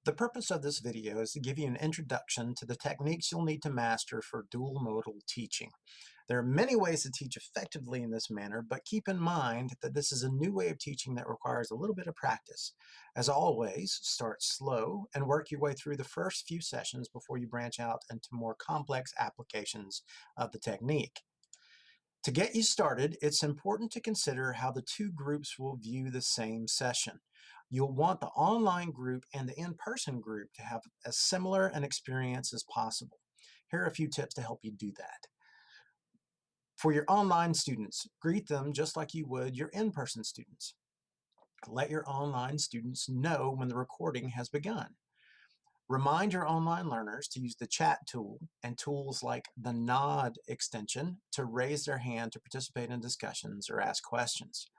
The purpose of this video is to give you an introduction to the techniques you'll need to master for dual modal teaching. There are many ways to teach effectively in this manner, but keep in mind that this is a new way of teaching that requires a little bit of practice. As always, start slow and work your way through the first few sessions before you branch out into more complex applications of the technique. To get you started, it's important to consider how the two groups will view the same session. You'll want the online group and the in-person group to have as similar an experience as possible. Here are a few tips to help you do that. For your online students, greet them just like you would your in-person students. Let your online students know when the recording has begun. Remind your online learners to use the chat tool and tools like the nod extension to raise their hand to participate in discussions or ask questions.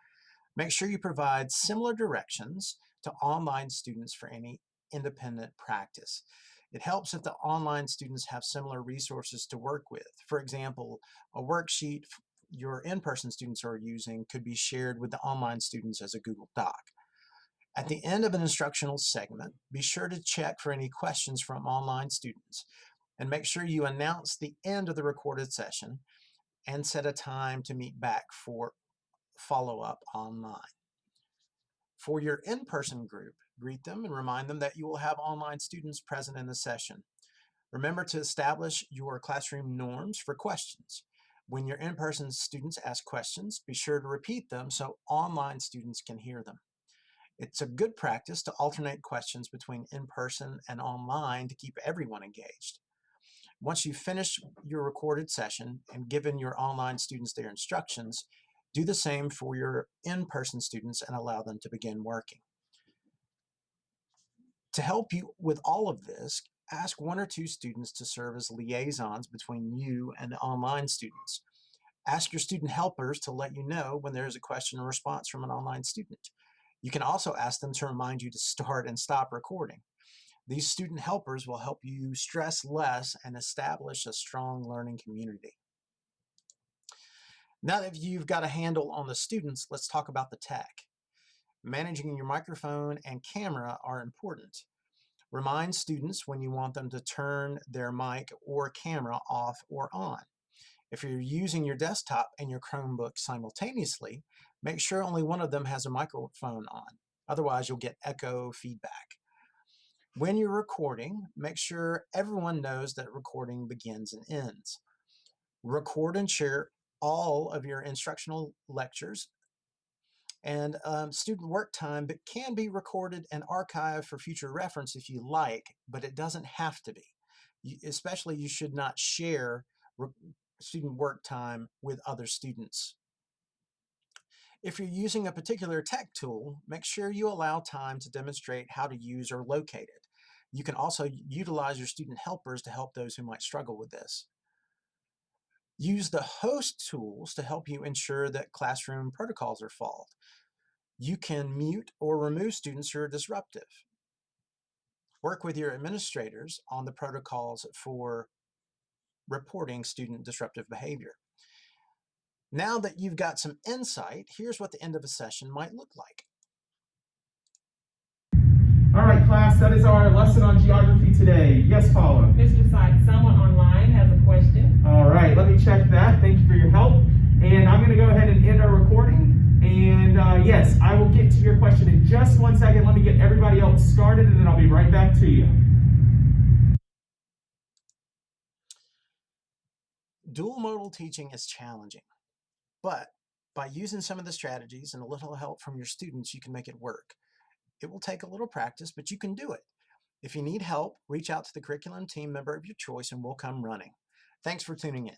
Make sure you provide similar directions to online students for any independent practice. It helps if the online students have similar resources to work with. For example, a worksheet your in-person students are using could be shared with the online students as a Google Doc. At the end of an instructional segment, be sure to check for any questions from online students and make sure you announce the end of the recorded session and set a time to meet back for follow-up online. For your in-person group, greet them and remind them that you will have online students present in the session. Remember to establish your classroom norms for questions. When your in-person students ask questions, be sure to repeat them so online students can hear them. It's a good practice to alternate questions between in-person and online to keep everyone engaged. Once you've finished your recorded session and given your online students their instructions, do the same for your in-person students and allow them to begin working. To help you with all of this, ask one or two students to serve as liaisons between you and the online students. Ask your student helpers to let you know when there is a question or response from an online student. You can also ask them to remind you to start and stop recording. These student helpers will help you stress less and establish a strong learning community. Now that you've got a handle on the students, let's talk about the tech. Managing your microphone and camera are important. Remind students when you want them to turn their mic or camera off or on. If you're using your desktop and your Chromebook simultaneously, make sure only one of them has a microphone on. Otherwise, you'll get echo feedback. When you're recording, make sure everyone knows that recording begins and ends. Record and share all of your instructional lectures and student work time, but can be recorded and archived for future reference if you like, but it doesn't have to be. Especially, you should not share student work time with other students. If you're using a particular tech tool, make sure you allow time to demonstrate how to use or locate it. You can also utilize your student helpers to help those who might struggle with this. Use the host tools to help you ensure that classroom protocols are followed. You can mute or remove students who are disruptive. Work with your administrators on the protocols for reporting student disruptive behavior. Now that you've got some insight, here's what the end of a session might look like. All right, class, that is our lesson on geography today. Yes, Paula? Mr. Sykes, someone online has a question. All right, let me check that. Thank you for your help. And I'm going to go ahead and end our recording. And yes, I will get to your question in just 1 second. Let me get everybody else started, and then I'll be right back to you. Dual modal teaching is challenging, but by using some of the strategies and a little help from your students, you can make it work. It will take a little practice, but you can do it. If you need help, reach out to the curriculum team member of your choice and we'll come running. Thanks for tuning in.